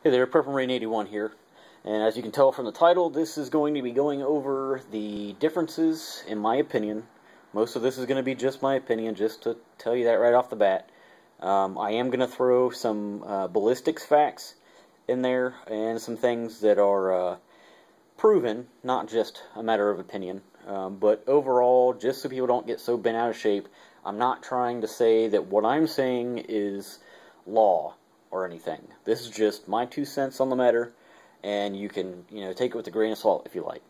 Hey there, Purple Rain 81 here, and as you can tell from the title, this is going to be going over the differences, in my opinion. Most of this is going to be just my opinion, just to tell you that right off the bat. I am going to throw some ballistics facts in there, and some things that are proven, not just a matter of opinion. But overall, just so people don't get so bent out of shape, I'm not trying to say that what I'm saying is law or anything. This is just my 2 cents on the matter, and you can, take it with a grain of salt if you like.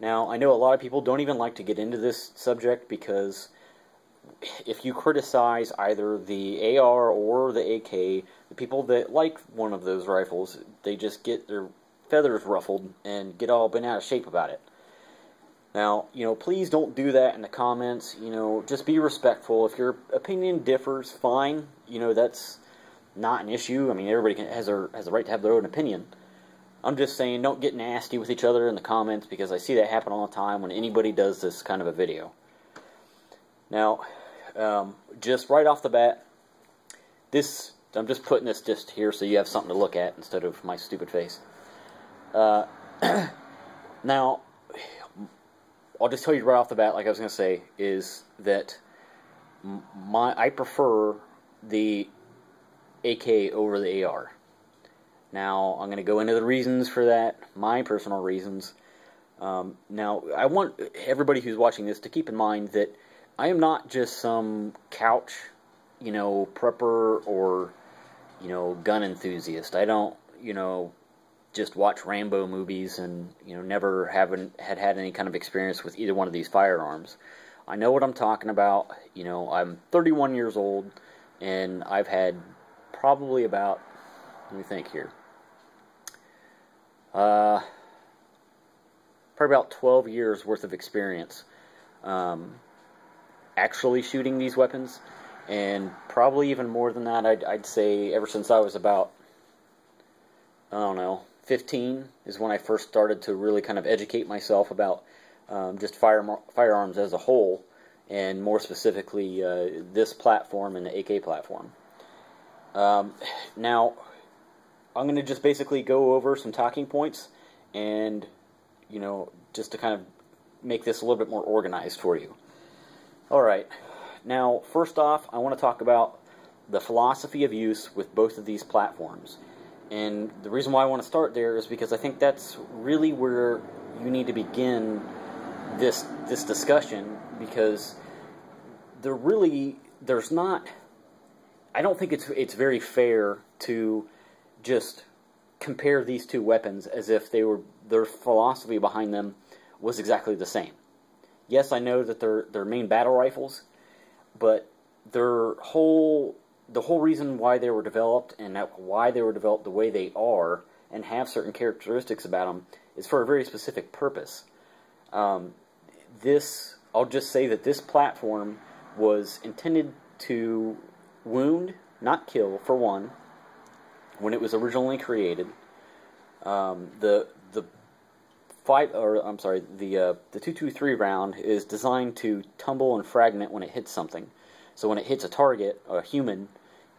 Now, I know a lot of people don't even like to get into this subject because if you criticize either the AR or the AK, the people that like one of those rifles, they just get their feathers ruffled and get all bent out of shape about it. Now, please don't do that in the comments. Just be respectful. If your opinion differs, fine. That's not an issue. I mean, everybody has a right to have their own opinion. I'm just saying, don't get nasty with each other in the comments, because I see that happen all the time when anybody does this kind of a video. Now, just right off the bat, I'm just putting this just here so you have something to look at instead of my stupid face. Now, I'll just tell you right off the bat, like I was going to say, is that I prefer the AK over the AR. Now, I'm going to go into the reasons for that, my personal reasons. Now, I want everybody who's watching this to keep in mind that I am not just some couch, prepper or, gun enthusiast. I don't, just watch Rambo movies and, never had any kind of experience with either one of these firearms. I know what I'm talking about. I'm 31 years old, and I've had probably about, let me think here, probably about 12 years worth of experience actually shooting these weapons, and probably even more than that. I'd say ever since I was about, I don't know, 15 is when I first started to really kind of educate myself about just firearms as a whole, and more specifically this platform and the AK platform. Now, I'm going to just basically go over some talking points and, just to kind of make this a little bit more organized for you. Alright, now, first off, I want to talk about the philosophy of use with both of these platforms. And the reason why I want to start there is because I think that's really where you need to begin this discussion, because there's not, I don't think it's very fair to just compare these two weapons as if their philosophy behind them was exactly the same. Yes, I know that they're main battle rifles, but the whole reason why they were developed, and why they were developed the way they are and have certain characteristics about them, is for a very specific purpose. I'll just say that this platform was intended to wound, not kill, for one, when it was originally created. The 223 round is designed to tumble and fragment when it hits something. So when it hits a target, a human,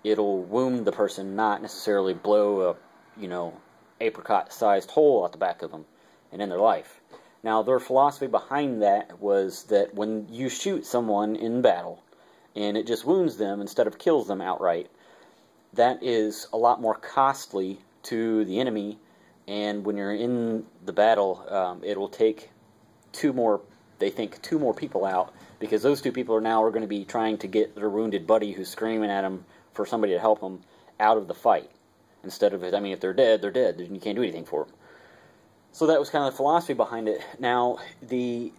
it'll wound the person, not necessarily blow a, apricot-sized hole out the back of them and end their life. Now, their philosophy behind that was that when you shoot someone in battle and it just wounds them instead of kills them outright, that is a lot more costly to the enemy, and when you're in the battle, it will take two more people out, because those two people are going to be trying to get their wounded buddy who's screaming at them for somebody to help them out of the fight. Instead of, if they're dead, they're dead, and you can't do anything for them. So that was kind of the philosophy behind it. Now, the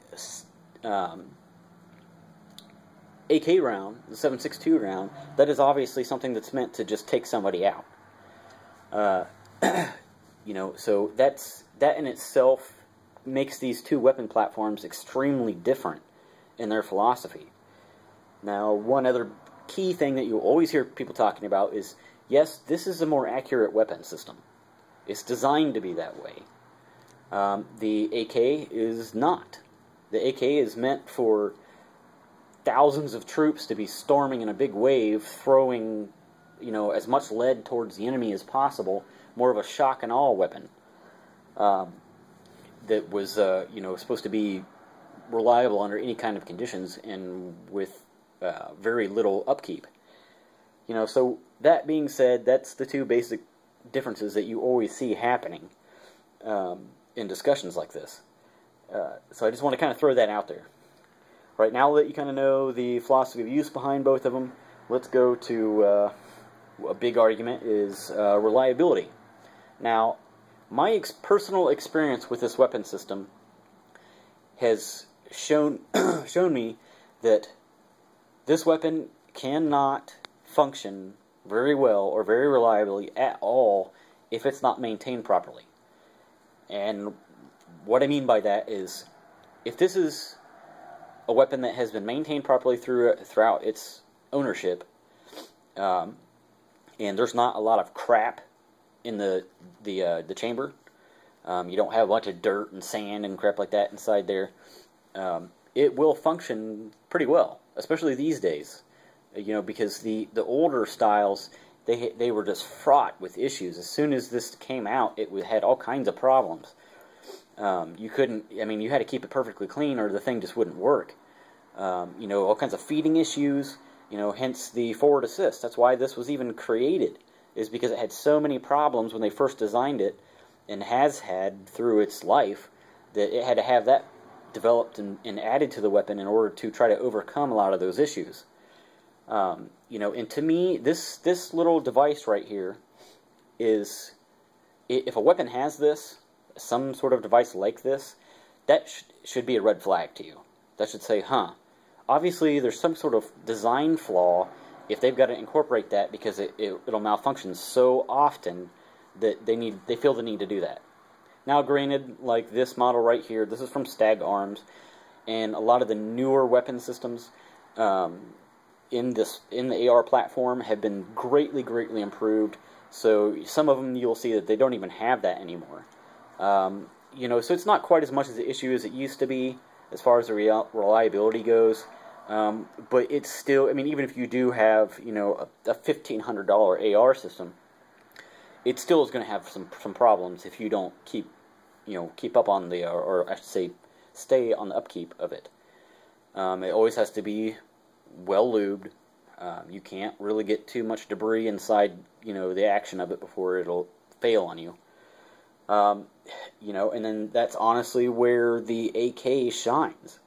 AK round, the 7.62 round, that is obviously something that's meant to just take somebody out. So that in itself makes these two weapon platforms extremely different in their philosophy. Now, one other key thing that you'll always hear people talking about is, yes, this is a more accurate weapon system. It's designed to be that way. The AK is not. The AK is meant for thousands of troops to be storming in a big wave, throwing as much lead towards the enemy as possible, more of a shock and awe weapon that was, supposed to be reliable under any kind of conditions and with very little upkeep. So that being said, that's the two basic differences that you always see happening in discussions like this. So I just want to kind of throw that out there. Right, now that you kind of know the philosophy of use behind both of them, let's go to a big argument is reliability. Now, my personal experience with this weapon system has shown me that this weapon cannot function very well or very reliably at all if it's not maintained properly. And what I mean by that is, if this is a weapon that has been maintained properly throughout its ownership, and there's not a lot of crap in the chamber, you don't have a bunch of dirt and sand and crap like that inside there, it will function pretty well, especially these days. Because the older styles, they were just fraught with issues. As soon as this came out, it had all kinds of problems. You had to keep it perfectly clean or the thing just wouldn't work. All kinds of feeding issues, hence the forward assist. That's why this was even created, is because it had so many problems when they first designed it, and has had through its life, that it had to have that developed and added to the weapon in order to try to overcome a lot of those issues. And to me, this little device right here is, if a weapon has this, some sort of device like this, that should be a red flag to you. That should say, obviously there's some sort of design flaw if they've got to incorporate that, because it'll malfunction so often that they feel the need to do that. Now, granted, like this model right here, this is from Stag Arms, and a lot of the newer weapon systems in the AR platform have been greatly improved. So some of them you'll see that they don't even have that anymore. So it's not quite as much as an issue as it used to be as far as the reliability goes. But it's still, even if you do have, a $1,500 AR system, it still is going to have some problems if you don't keep up on or I should say, stay on the upkeep of it. It always has to be well lubed. You can't really get too much debris inside, the action of it before it'll fail on you. And then that's honestly where the AK shines.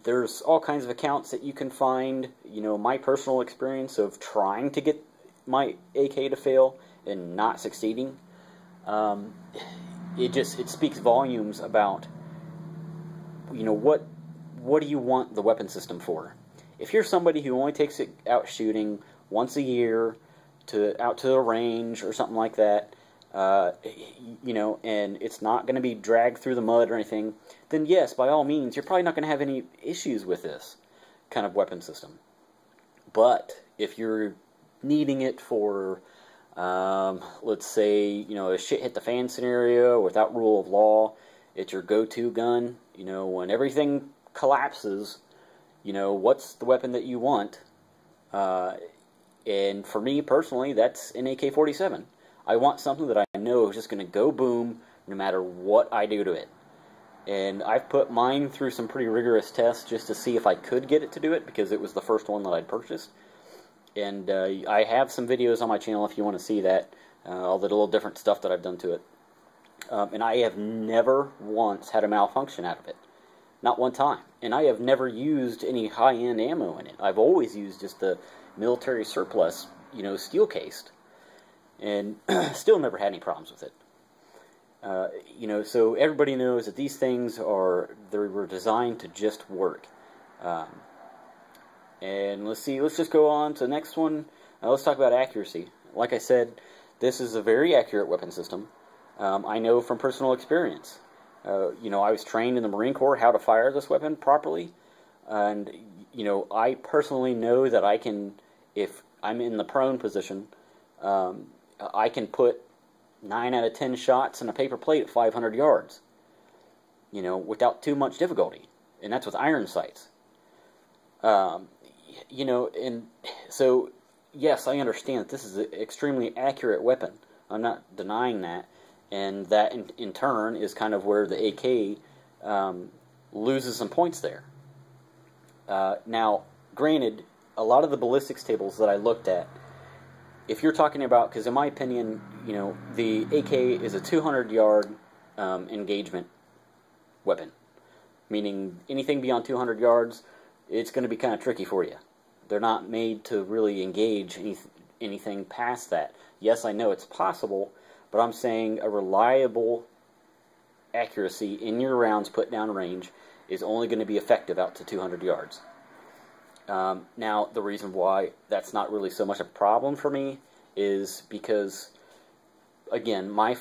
There's all kinds of accounts that you can find. My personal experience of trying to get my AK to fail and not succeeding, it speaks volumes about, what do you want the weapon system for? If you're somebody who only takes it out shooting once a year out to the range or something like that, and it's not going to be dragged through the mud or anything, then yes, by all means, you're probably not going to have any issues with this kind of weapon system. But if you're needing it for, let's say, a shit hit the fan scenario without rule of law, it's your go-to gun, when everything collapses, what's the weapon that you want? And for me personally, that's an AK-47. I want something that I know is just going to go boom no matter what I do to it. And I've put mine through some pretty rigorous tests just to see if I could get it to do it, because it was the first one that I'd purchased. And I have some videos on my channel if you want to see that, all the little different stuff that I've done to it. And I have never once had a malfunction out of it. Not one time. And I have never used any high-end ammo in it. I've always used just the military surplus, steel-cased. And still never had any problems with it. So everybody knows that these things they were designed to just work. And let's just go on to the next one. Let's talk about accuracy. Like I said, this is a very accurate weapon system. I know from personal experience. I was trained in the Marine Corps how to fire this weapon properly. And, I personally know that I can, if I'm in the prone position, I can put 9 out of 10 shots in a paper plate at 500 yards, without too much difficulty. And that's with iron sights. And so yes, I understand that this is an extremely accurate weapon. I'm not denying that. And that, in turn, is kind of where the AK loses some points there. Now, granted, a lot of the ballistics tables that I looked at, if you're talking about, because in my opinion, you know, the AK is a 200-yard engagement weapon, meaning anything beyond 200 yards, it's going to be kind of tricky for you. They're not made to really engage anything past that. Yes, I know it's possible, but I'm saying a reliable accuracy in your rounds put down range is only going to be effective out to 200 yards. Now, the reason why that's not really so much a problem for me is because, again, my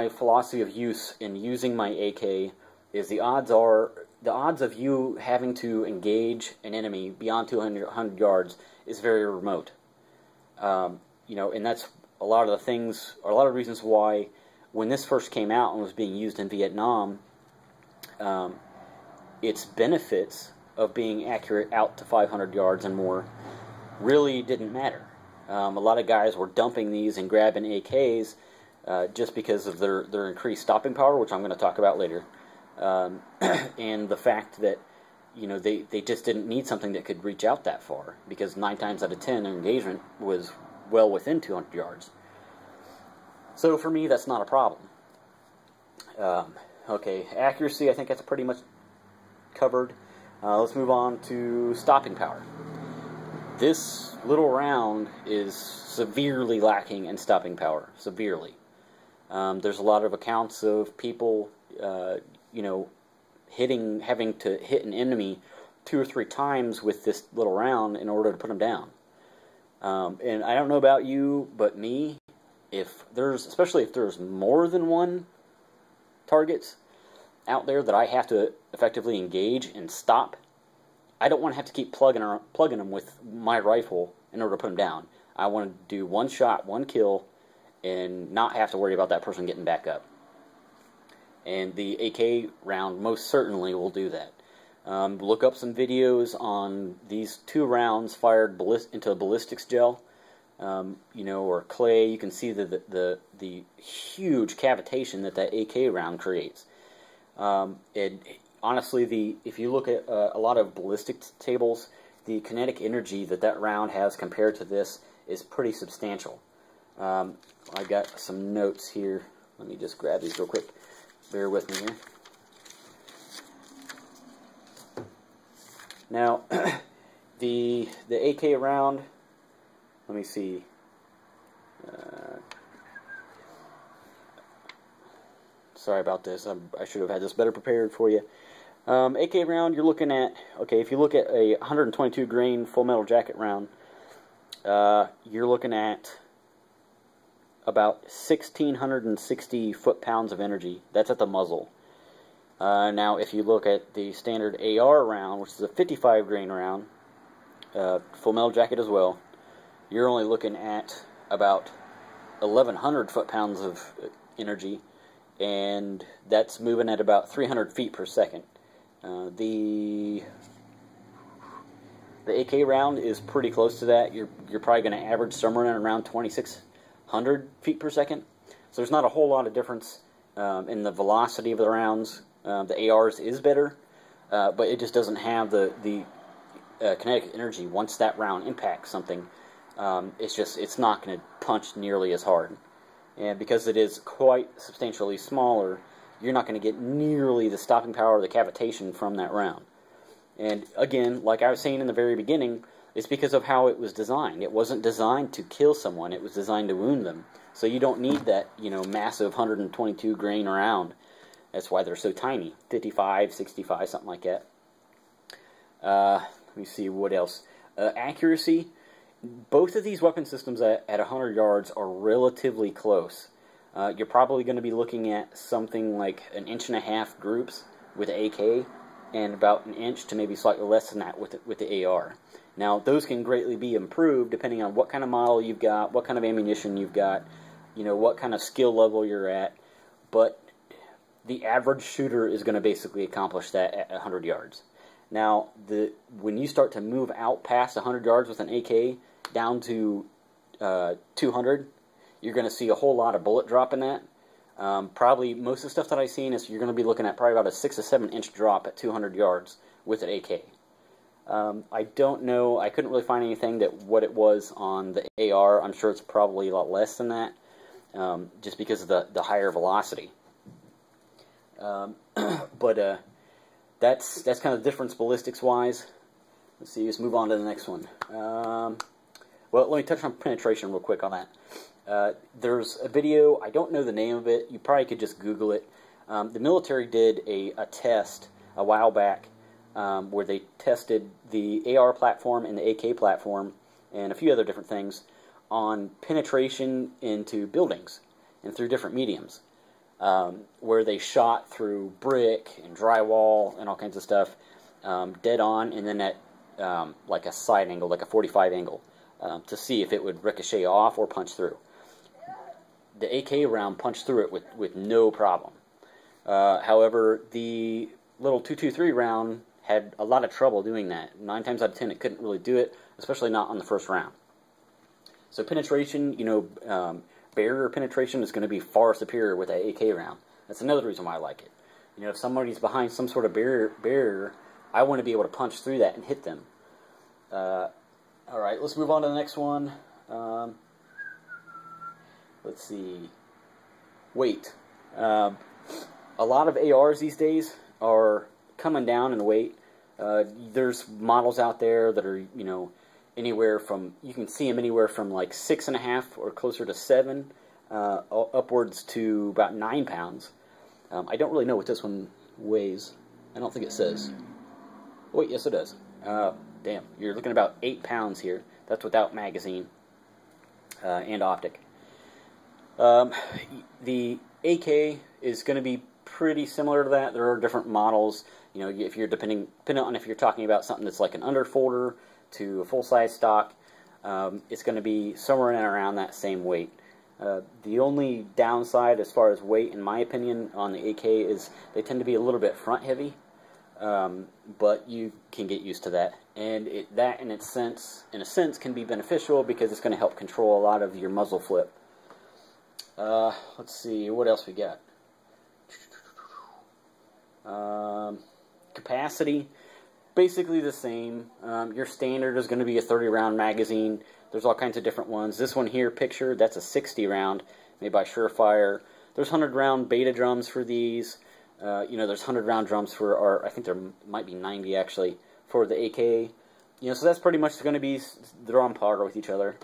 philosophy of use in using my AK is the odds of you having to engage an enemy beyond 200 yards is very remote. You know, and that's a lot of the things, or a lot of reasons why when this first came out and was being used in Vietnam, its benefits of being accurate out to 500 yards and more really didn't matter. A lot of guys were dumping these and grabbing AKs just because of their increased stopping power, which I'm going to talk about later, and the fact that, you know, they just didn't need something that could reach out that far, because 9 times out of 10 their engagement was well within 200 yards. So for me, that's not a problem. Okay, accuracy, I think that's pretty much covered. Let's move on to stopping power. This little round is severely lacking in stopping power, severely. There's a lot of accounts of people, you know, having to hit an enemy 2 or 3 times with this little round in order to put them down. And I don't know about you, but me, especially if there's more than one targets out there that I have to effectively engage and stop, I don't want to have to keep plugging them with my rifle in order to put them down. I want to do one shot, one kill, and not have to worry about that person getting back up. And the AK round most certainly will do that. Look up some videos on these 2 rounds fired into a ballistics gel, you know, or clay. You can see the huge cavitation that AK round creates. And honestly, if you look at a lot of ballistics tables, the kinetic energy that round has compared to this is pretty substantial. I got some notes here. Let me just grab these real quick. Bear with me here. Now, the AK round, let me see. Sorry about this. I should have had this better prepared for you. AK round, you're looking at, okay, if you look at a 122 grain full metal jacket round, you're looking at about 1,660 foot-pounds of energy. That's at the muzzle. Now, if you look at the standard AR round, which is a 55 grain round, full metal jacket as well, you're only looking at about 1,100 foot-pounds of energy, and that's moving at about 300 feet per second. The AK round is pretty close to that. You're probably going to average somewhere around 2,600 feet per second. So there's not a whole lot of difference in the velocity of the rounds. The AR's is better, but it just doesn't have the kinetic energy. Once that round impacts something, it's not going to punch nearly as hard. And because it is quite substantially smaller, you're not going to get nearly the stopping power or the cavitation from that round. And again, like I was saying in the very beginning, it's because of how it was designed. It wasn't designed to kill someone. It was designed to wound them. So you don't need that, you know, massive 122 grain round. That's why they're so tiny. 55, 65, something like that. Let me see what else. Accuracy. Both of these weapon systems at 100 yards are relatively close. You're probably going to be looking at something like 1.5 inch groups with the AK, and about 1 inch to maybe slightly less than that with the AR. Now, those can greatly be improved depending on what kind of model you've got, what kind of ammunition you've got, you know, what kind of skill level you're at. But the average shooter is going to basically accomplish that at 100 yards. Now, when you start to move out past 100 yards with an AK down to 200, you're going to see a whole lot of bullet drop in that. Probably most of the stuff that I've seen is you're going to be looking at probably about a 6 to 7 inch drop at 200 yards with an AK. I don't know, I couldn't really find anything that what it was on the AR. I'm sure it's probably a lot less than that, just because of the higher velocity. But that's kind of the difference ballistics wise. Let's see, let's move on to the next one. Well, let me touch on penetration real quick on that. There's a video, I don't know the name of it, you probably could just Google it. The military did a test a while back where they tested the AR platform and the AK platform and a few other different things on penetration into buildings and through different mediums, where they shot through brick and drywall and all kinds of stuff dead on, and then at like a side angle, like a 45 angle, to see if it would ricochet off or punch through. The AK round punched through it with no problem. However, the little 223 round had a lot of trouble doing that. 9 times out of 10 it couldn't really do it, especially not on the first round. So penetration, you know, barrier penetration is going to be far superior with an AK round. That's another reason why I like it. You know, if somebody's behind some sort of barrier, I want to be able to punch through that and hit them. Alright, let's move on to the next one. Let's see. Weight. A lot of ARs these days are coming down in weight. There's models out there that are, you know, anywhere from, you can see them anywhere from like 6.5 or closer to 7, upwards to about 9 pounds. I don't really know what this one weighs. I don't think it says. Wait, yes it does. Damn, you're looking at about 8 pounds here. That's without magazine and optic. The AK is going to be pretty similar to that. There are different models. You know, if you're depending on if you're talking about something that's like an underfolder to a full-size stock, it's going to be somewhere in and around that same weight. The only downside as far as weight, in my opinion, on the AK is they tend to be a little bit front-heavy, but you can get used to that. And that, in a sense, can be beneficial because it's going to help control a lot of your muzzle flip. Let's see, what else we got? Capacity, basically the same. Your standard is going to be a 30-round magazine. There's all kinds of different ones. This one here, pictured, that's a 60-round, made by Surefire. There's 100-round beta drums for these. You know, there's 100-round drums for our, I think there might be 90 actually, for the AK. You know, so that's pretty much going to be, they're on par with each other.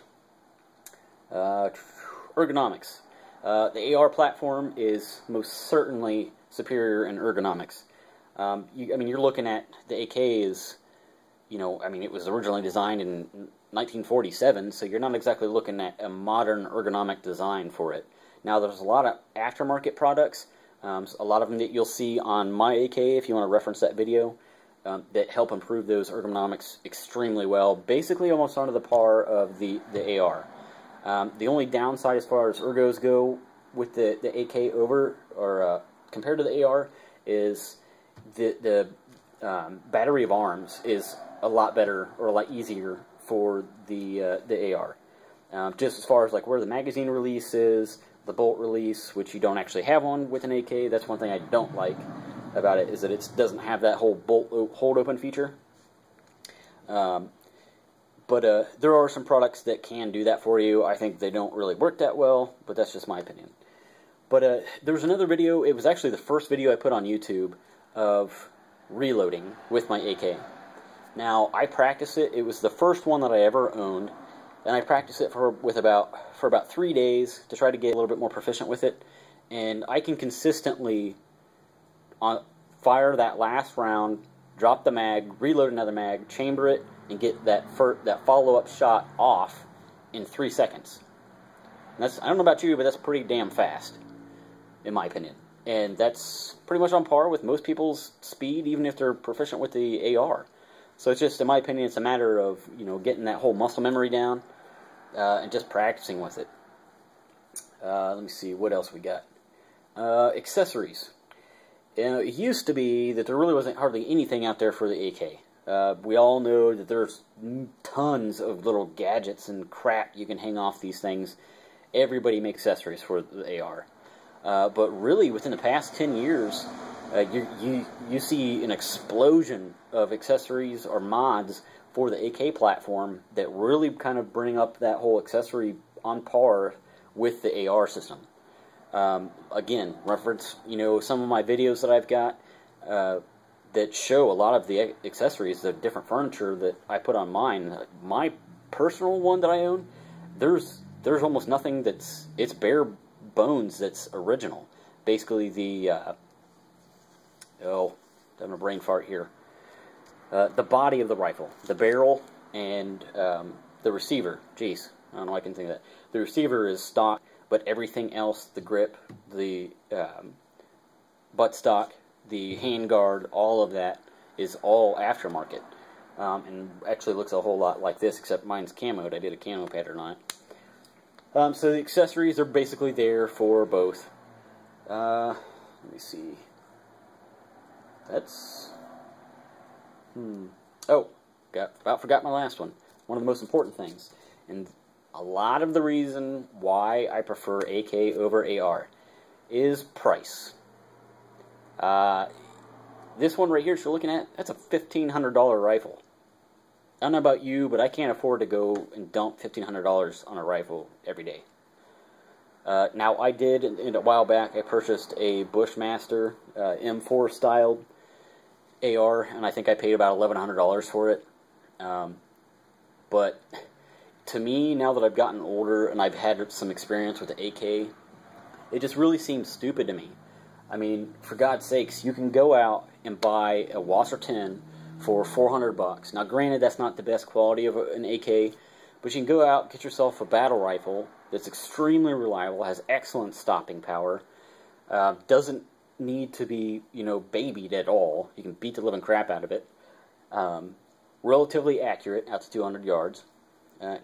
Ergonomics. The AR platform is most certainly superior in ergonomics. I mean, you're looking at the AK is, you know, I mean, it was originally designed in 1947, so you're not exactly looking at a modern ergonomic design for it. Now, there's a lot of aftermarket products, a lot of them that you'll see on my AK, if you want to reference that video, that help improve those ergonomics extremely well, basically almost onto the par of the AR. The only downside as far as ergos go with the AK compared to the AR is the battery of arms is a lot better or a lot easier for the AR. Just as far as like where the magazine release is, the bolt release, which you don't actually have on with an AK. That's one thing I don't like about it, is that it doesn't have that whole bolt hold open feature. But there are some products that can do that for you. I think they don't really work that well, but that's just my opinion. But there was another video, it was actually the first video I put on YouTube of reloading with my AK. Now, I practice it. It was the first one that I ever owned, and I practiced it for about 3 days to try to get a little bit more proficient with it. And I can consistently fire that last round, drop the mag, reload another mag, chamber it, and get that follow-up shot off in 3 seconds. And I don't know about you, but that's pretty damn fast, in my opinion. And that's pretty much on par with most people's speed, even if they're proficient with the AR. So it's just, in my opinion, it's a matter of, you know, getting that whole muscle memory down and just practicing with it. Let me see, what else we got? Accessories. You know, it used to be that there really wasn't hardly anything out there for the AK. We all know that there's tons of little gadgets and crap you can hang off these things. Everybody makes accessories for the AR. But really, within the past 10 years, you see an explosion of accessories or mods for the AK platform that really kind of bring up that whole accessory on par with the AR system. Again, reference, some of my videos that I've got that show a lot of the accessories, the different furniture that I put on mine. My personal one that I own, there's almost nothing it's bare bones that's original. Basically I'm having a brain fart here. The body of the rifle, the barrel, and the receiver. Jeez, I don't know why I can think of that. The receiver is stock, but everything else, the grip, the buttstock, the handguard, all of that is all aftermarket. And actually looks a whole lot like this, except mine's camoed. I did a camo pattern on it. So the accessories are basically there for both. Let me see. That's... Oh, about forgot my last one. One of the most important things. And a lot of the reason why I prefer AK over AR is price. This one right here that you're looking at, that's a $1,500 rifle. I don't know about you, but I can't afford to go and dump $1,500 on a rifle every day. Now, I did, a while back, I purchased a Bushmaster M4 styled AR, and I think I paid about $1,100 for it. But to me, now that I've gotten older and I've had some experience with the AK, it just really seems stupid to me. I mean, for God's sakes, you can go out and buy a Wasser 10 for $400. Now, granted, that's not the best quality of an AK, but you can go out and get yourself a battle rifle that's extremely reliable, has excellent stopping power, doesn't need to be, babied at all. You can beat the living crap out of it. Relatively accurate out to 200 yards.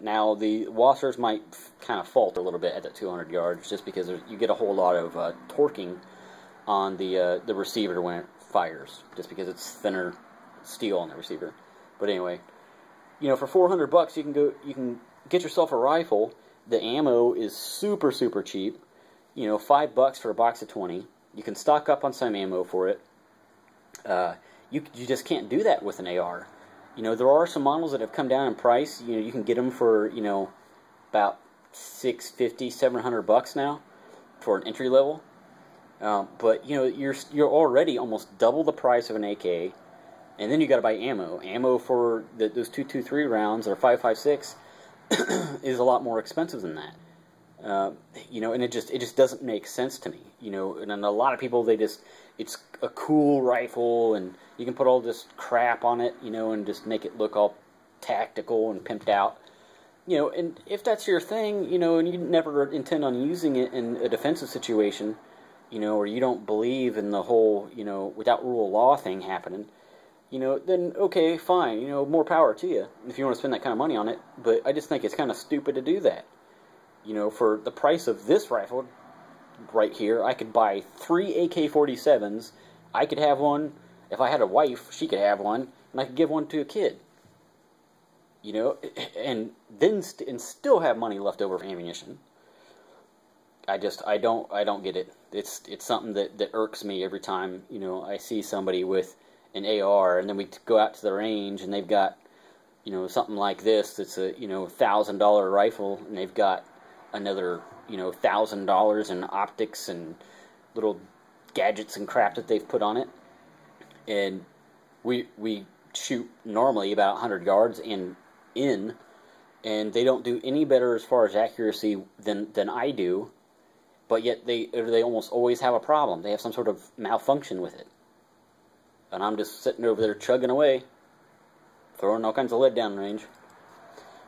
Now, the Wassers might kind of falter a little bit at the 200 yards just because you get a whole lot of torquing on the receiver when it fires, just because it's thinner steel on the receiver. But anyway, for $400 you can get yourself a rifle. The ammo is super cheap. $5 for a box of 20. You can stock up on some ammo for it. You just can't do that with an AR. There are some models that have come down in price. You can get them for about $650, $700 now for an entry level. But you're already almost double the price of an AK, and then you got to buy ammo. Ammo for those 223 rounds or 5.56 is a lot more expensive than that. And it just doesn't make sense to me. And a lot of people, it's a cool rifle, and you can put all this crap on it, and just make it look all tactical and pimped out. And if that's your thing, and you never intend on using it in a defensive situation, or you don't believe in the whole, without rule of law thing happening, then okay, fine, more power to you if you want to spend that kind of money on it. But I just think it's kind of stupid to do that. For the price of this rifle right here, I could buy 3 AK-47s. I could have one. If I had a wife, she could have one, and I could give one to a kid. And then still have money left over for ammunition. I don't get it. It's something that irks me every time, I see somebody with an AR, and then we go out to the range, and they've got, something like this that's a, $1,000 rifle, and they've got another, $1,000 in optics and little gadgets and crap that they've put on it. And we shoot normally about 100 yards and they don't do any better as far as accuracy than I do. But yet they almost always have a problem. They have some sort of malfunction with it. And I'm just sitting over there chugging away, throwing all kinds of lead down range.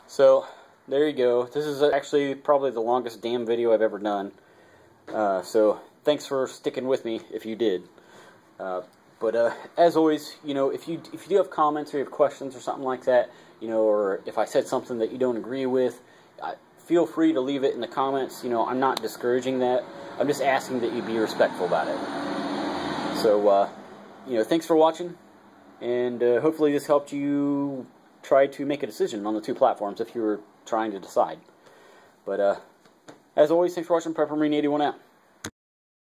So, there you go. This is actually probably the longest damn video I've ever done. So, thanks for sticking with me if you did. But as always, if you do have comments or you have questions or something like that, or if I said something that you don't agree with, feel free to leave it in the comments. I'm not discouraging that. I'm just asking that you be respectful about it. So, thanks for watching, And hopefully this helped you try to make a decision on the two platforms if you were trying to decide. But as always, thanks for watching. Prepper Marine 81 out.